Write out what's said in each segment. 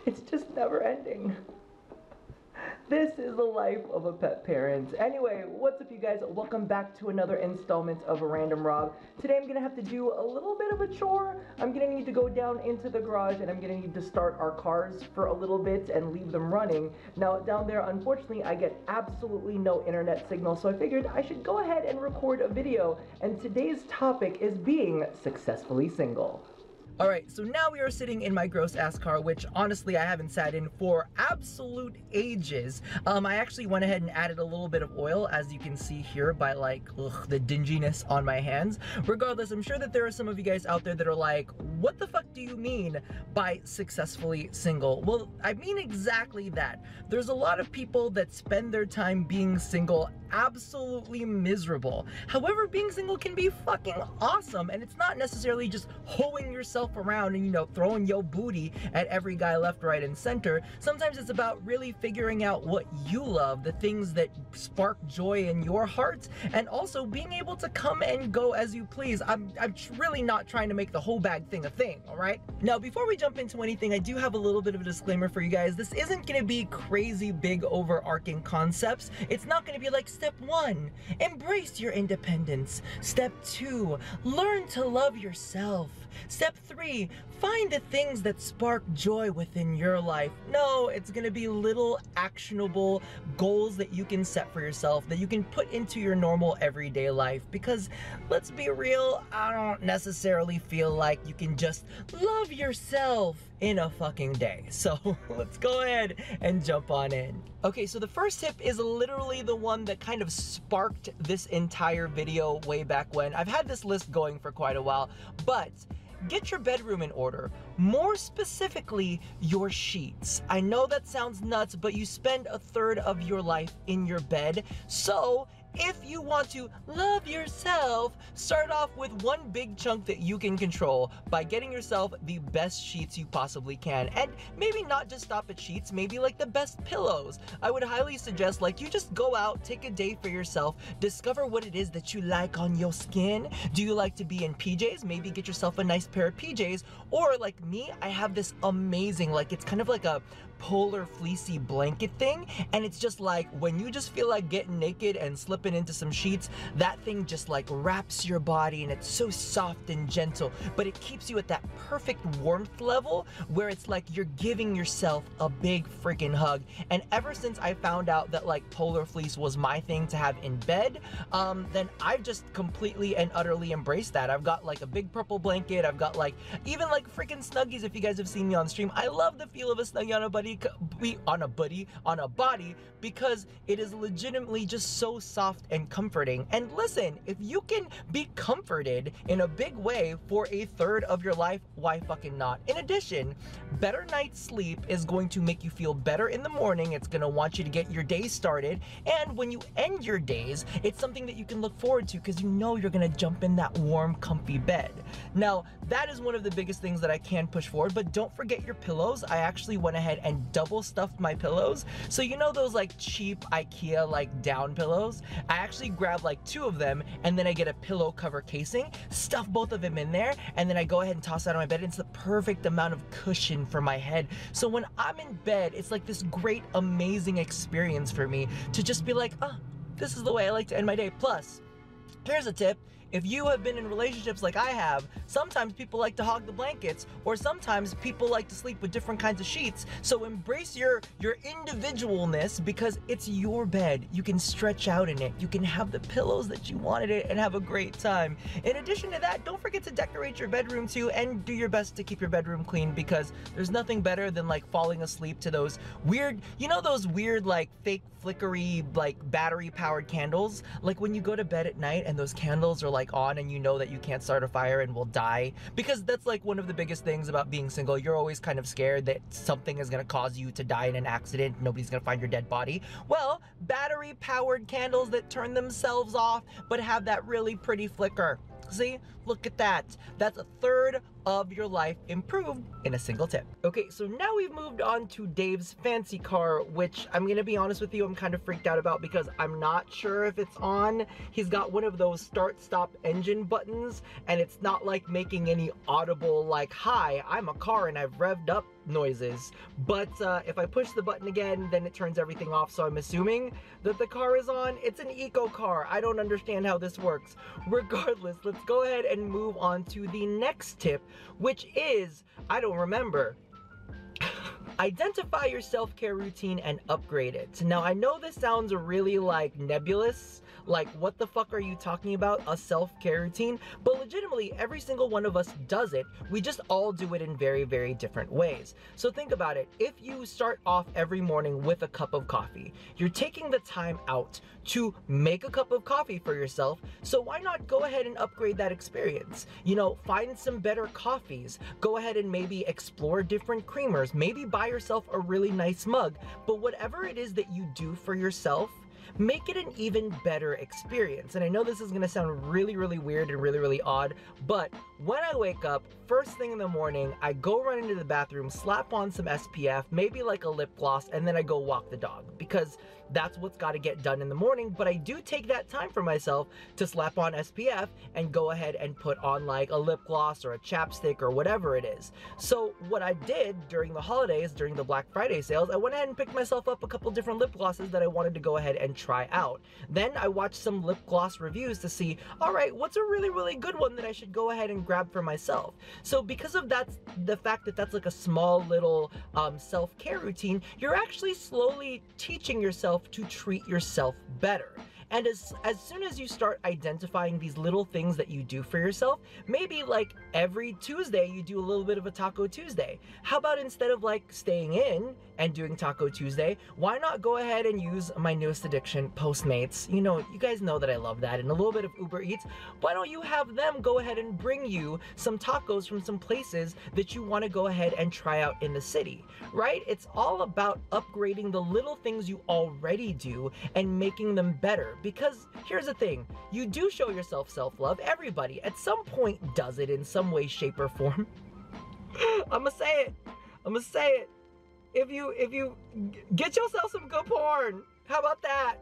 It's just never ending. This is the life of a pet parent. Anyway, what's up you guys? Welcome back to another installment of Random Rob. Today I'm gonna have to do a little bit of a chore. I'm gonna need to go down into the garage and I'm gonna need to start our cars for a little bit and leave them running. Now down there, unfortunately, I get absolutely no internet signal, so I figured I should go ahead and record a video. And today's topic is being successfully single. Alright, so now we are sitting in my gross ass car, which honestly I haven't sat in for absolute ages. I actually went ahead and added a little bit of oil, as you can see here by like, the dinginess on my hands. Regardless, I'm sure that there are some of you guys out there that are like, what the fuck do you mean by successfully single? Well, I mean exactly that. There's a lot of people that spend their time being single absolutely miserable. However, being single can be fucking awesome, and it's not necessarily just hoeing yourself around and, you know, throwing your booty at every guy left, right, and center. Sometimes it's about really figuring out what you love, the things that spark joy in your heart, and also being able to come and go as you please. I'm really not trying to make the whole bag thing a thing, alright? Now, before we jump into anything, I do have a little bit of a disclaimer for you guys. This isn't gonna be crazy big overarching concepts. It's not gonna be like step 1, embrace your independence. Step 2, learn to love yourself. Step 3, find the things that spark joy within your life. No, it's gonna be little actionable goals that you can set for yourself, that you can put into your normal everyday life. Because let's be real, I don't necessarily feel like you can just love yourself in a fucking day. So let's go ahead and jump on in. Okay, so the first tip is literally the one that kind of sparked this entire video way back when. I've had this list going for quite a while, but get your bedroom in order. More specifically, your sheets. I know that sounds nuts, but you spend a third of your life in your bed. So if you want to love yourself, start off with one big chunk that you can control by getting yourself the best sheets you possibly can. And maybe not just stop at sheets, maybe like the best pillows. I would highly suggest like you just go out, take a day for yourself, discover what it is that you like on your skin. Do you like to be in PJs? Maybe get yourself a nice pair of PJs. Or like me, I have this amazing, like it's kind of like a polar fleecy blanket thing, and it's just like when you just feel like getting naked and slipping into some sheets, that thing just like wraps your body and it's so soft and gentle, but it keeps you at that perfect warmth level where it's like you're giving yourself a big freaking hug. And ever since I found out that like polar fleece was my thing to have in bed, then I've just completely and utterly embraced that. I've got like a big purple blanket, I've got like even like freaking Snuggies. If you guys have seen me on stream, I love the feel of a Snuggie on a body because it is legitimately just so soft and comforting. And listen, if you can be comforted in a big way for a third of your life, why fucking not? In addition, better night's sleep is going to make you feel better in the morning. It's gonna want you to get your day started, and when you end your days, it's something that you can look forward to because you know you're gonna jump in that warm, comfy bed. Now, that is one of the biggest things that I can push forward, but don't forget your pillows. I actually went ahead and double stuffed my pillows. So you know those like cheap IKEA like down pillows? I actually grab like 2 of them, and then I get a pillow cover casing, stuff both of them in there, and then I go ahead and toss that on my bed. It's the perfect amount of cushion for my head. So when I'm in bed, it's like this great, amazing experience for me to just be like, oh, this is the way I like to end my day. Plus, here's a tip. If you have been in relationships like I have, sometimes people like to hog the blankets, or sometimes people like to sleep with different kinds of sheets. So embrace your individualness because it's your bed. You can stretch out in it. You can have the pillows that you wanted it and have a great time. In addition to that, don't forget to decorate your bedroom too, and do your best to keep your bedroom clean because there's nothing better than like falling asleep to those weird, you know those weird like fake flickery like battery powered candles? Like when you go to bed at night and those candles are like on and you know that you can't start a fire and will die, because that's like one of the biggest things about being single. You're always kind of scared that something is going to cause you to die in an accident. Nobody's going to find your dead body. Well, battery powered candles that turn themselves off but have that really pretty flicker. See, look at that. That's a third of your life improved in a single tip. Okay, so now we've moved on to Dave's fancy car, which I'm gonna be honest with you, I'm kind of freaked out about because I'm not sure if it's on. He's got one of those start-stop engine buttons, and it's not like making any audible like, hi, I'm a car and I've revved up noises, but if I push the button again, then it turns everything off, so I'm assuming that the car is on. It's an eco car. I don't understand how this works. Regardless, let's go ahead and move on to the next tip, which is, I don't remember. Identify your self-care routine and upgrade it. Now, I know this sounds really like nebulous, like what the fuck are you talking about, a self-care routine? But legitimately, every single one of us does it. We just all do it in very, very different ways. So think about it. If you start off every morning with a cup of coffee, you're taking the time out to make a cup of coffee for yourself, so why not go ahead and upgrade that experience? You know, find some better coffees, go ahead and maybe explore different creamers, maybe buy yourself a really nice mug, but whatever it is that you do for yourself, make it an even better experience. And I know this is gonna sound really, really weird and really, really odd, but when I wake up, first thing in the morning, I go run into the bathroom, slap on some SPF, maybe like a lip gloss, and then I go walk the dog, because that's what's got to get done in the morning. But I do take that time for myself to slap on SPF and go ahead and put on like a lip gloss or a chapstick or whatever it is. So what I did during the holidays, during the Black Friday sales, I went ahead and picked myself up a couple different lip glosses that I wanted to go ahead and try out. Then I watched some lip gloss reviews to see, all right, what's a really, really good one that I should go ahead and grab for myself. So because of that, the fact that that's like a small little self-care routine, you're actually slowly teaching yourself to treat yourself better. And as soon as you start identifying these little things that you do for yourself, maybe like every Tuesday you do a little bit of a Taco Tuesday. How about instead of like staying in and doing Taco Tuesday, why not go ahead and use my newest addiction, Postmates? You know, you guys know that I love that, and a little bit of Uber Eats. Why don't you have them go ahead and bring you some tacos from some places that you want to go ahead and try out in the city, right? It's all about upgrading the little things you already do and making them better. Because here's the thing, you do show yourself self-love. Everybody at some point does it in some way, shape, or form. I'ma say it. If you get yourself some good porn, how about that?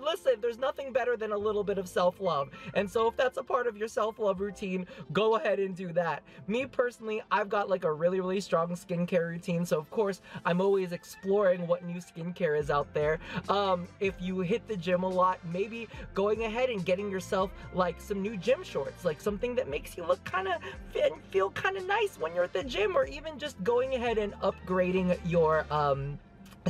Listen, there's nothing better than a little bit of self-love. And so if that's a part of your self-love routine, go ahead and do that. Me personally, I've got like a really, really strong skincare routine. So of course, I'm always exploring what new skincare is out there. If you hit the gym a lot, maybe going ahead and getting yourself like some new gym shorts, like something that makes you look kind of feel kind of nice when you're at the gym, or even just going ahead and upgrading your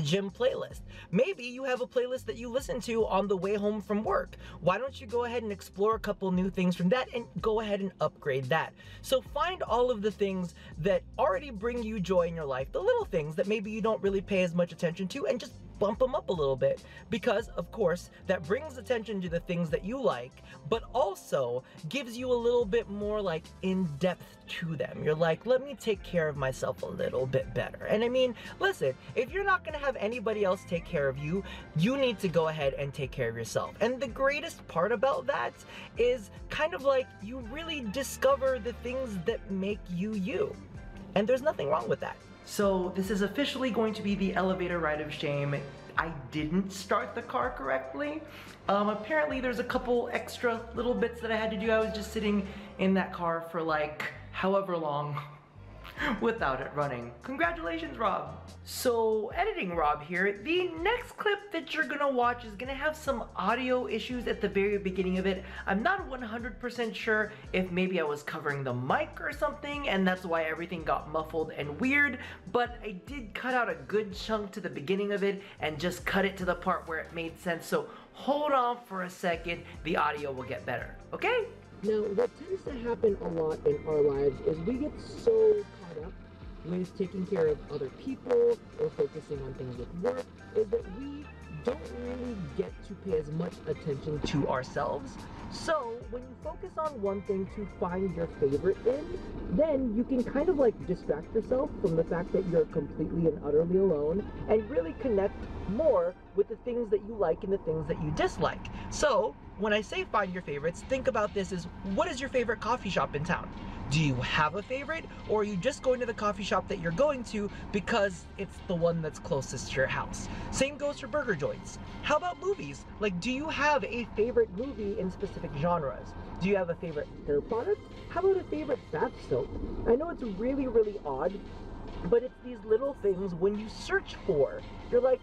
gym playlist. Maybe you have a playlist that you listen to on the way home from work. Why don't you go ahead and explore a couple new things from that and go ahead and upgrade that? So find all of the things that already bring you joy in your life, the little things that maybe you don't really pay as much attention to, and just bump them up a little bit, because of course that brings attention to the things that you like, but also gives you a little bit more like in-depth to them. You're like, let me take care of myself a little bit better. And I mean, listen, if you're not gonna have anybody else take care of you, you need to go ahead and take care of yourself. And the greatest part about that is kind of like you really discover the things that make you you. And there's nothing wrong with that. So this is officially going to be the elevator ride of shame. I didn't start the car correctly. Apparently there's a couple extra little bits that I had to do. I was just sitting in that car for like however long without it running. Congratulations, Rob. So, editing Rob here. The next clip that you're gonna watch is gonna have some audio issues at the very beginning of it. I'm not 100% sure if maybe I was covering the mic or something and that's why everything got muffled and weird, but I did cut out a good chunk to the beginning of it and just cut it to the part where it made sense. So hold on for a second, the audio will get better, okay? Now, what tends to happen a lot in our lives is we get so caught up with taking care of other people or focusing on things with work, is that we don't really get to pay as much attention to ourselves. So when you focus on one thing to find your favorite in, then you can kind of like distract yourself from the fact that you're completely and utterly alone and really connect more with the things that you like and the things that you dislike. So when I say find your favorites, think about this as, what is your favorite coffee shop in town? Do you have a favorite, or are you just going to the coffee shop that you're going to because it's the one that's closest to your house? Same goes for burger joints. How about movies? Like, do you have a favorite movie in specific genres? Do you have a favorite hair product? How about a favorite bath soap? I know it's really, really odd, but it's these little things when you search for, you're like,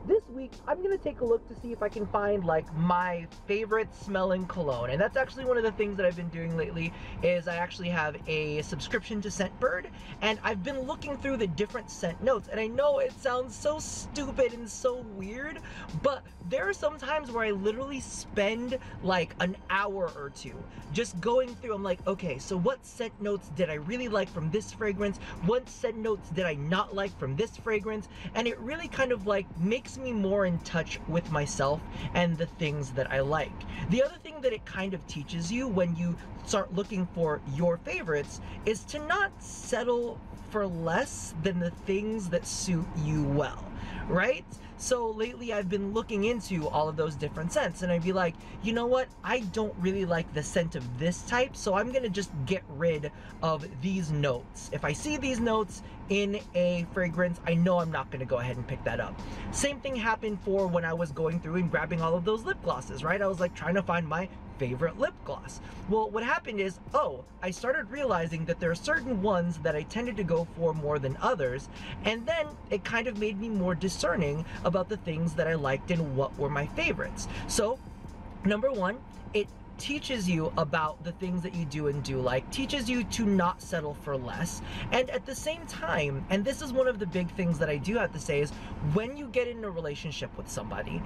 this week I'm gonna take a look to see if I can find like my favorite smelling cologne. And that's actually one of the things that I've been doing lately is I actually have a subscription to Scentbird, and I've been looking through the different scent notes. And I know it sounds so stupid and so weird, but there are some times where I literally spend like an hour or two just going through. I'm like, okay, so what scent notes did I really like from this fragrance? What scent notes did I not like from this fragrance? And it really kind of like makes me more in touch with myself and the things that I like. The other thing that it kind of teaches you when you start looking for your favorites is to not settle for less than the things that suit you well, right? So lately I've been looking into all of those different scents, and I'd be like, you know what? I don't really like the scent of this type, so I'm gonna just get rid of these notes. If I see these notes in a fragrance, I know I'm not gonna go ahead and pick that up. Same thing happened for when I was going through and grabbing all of those lip glosses, right? I was like trying to find my favorite lip gloss. Well, what happened is, I started realizing that there are certain ones that I tended to go for more than others, and then it kind of made me more discerning about the things that I liked and what were my favorites. So, number one, it teaches you about the things that you do and do like, teaches you to not settle for less, and at the same time, and this is one of the big things that I do have to say, is when you get in a relationship with somebody,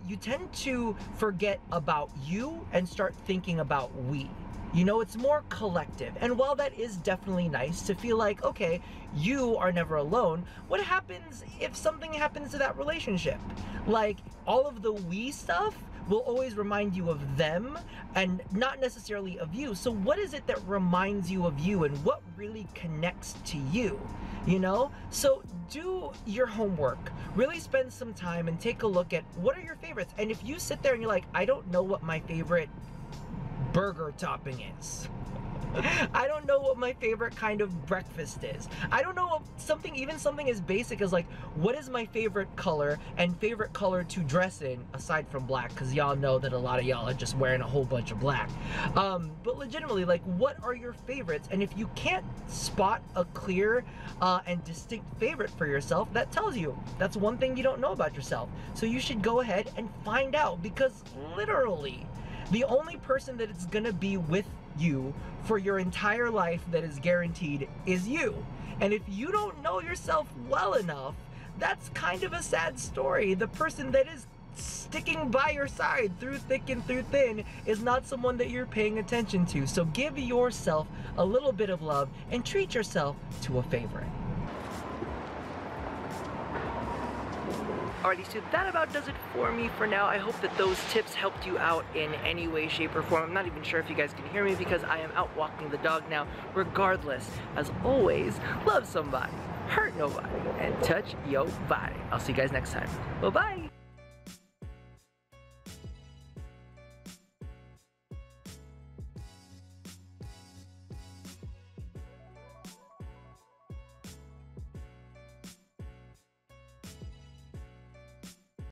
you tend to forget about you and start thinking about we. You know, it's more collective. And while that is definitely nice to feel like, okay, you are never alone, what happens if something happens to that relationship? Like, all of the we stuff will always remind you of them and not necessarily of you. So what is it that reminds you of you, and what really connects to you? You know? So do your homework. Really spend some time and take a look at what are your favorites. And if you sit there and you're like, I don't know what my favorite burger topping is. I don't know what my favorite kind of breakfast is. I don't know what even something as basic as like, what is my favorite color and favorite color to dress in aside from black, because y'all know that a lot of y'all are just wearing a whole bunch of black. But legitimately, like, what are your favorites? And if you can't spot a clear and distinct favorite for yourself, that tells you that's one thing you don't know about yourself. So you should go ahead and find out, because literally the only person that is gonna be with you for your entire life that is guaranteed is you. And if you don't know yourself well enough, that's kind of a sad story. The person that is sticking by your side through thick and through thin is not someone that you're paying attention to. So give yourself a little bit of love and treat yourself to a favorite. Alrighty, so that about does it for me for now. I hope that those tips helped you out in any way, shape, or form. I'm not even sure if you guys can hear me because I am out walking the dog now. Regardless, as always, love somebody, hurt nobody, and touch your body. I'll see you guys next time. Bye-bye.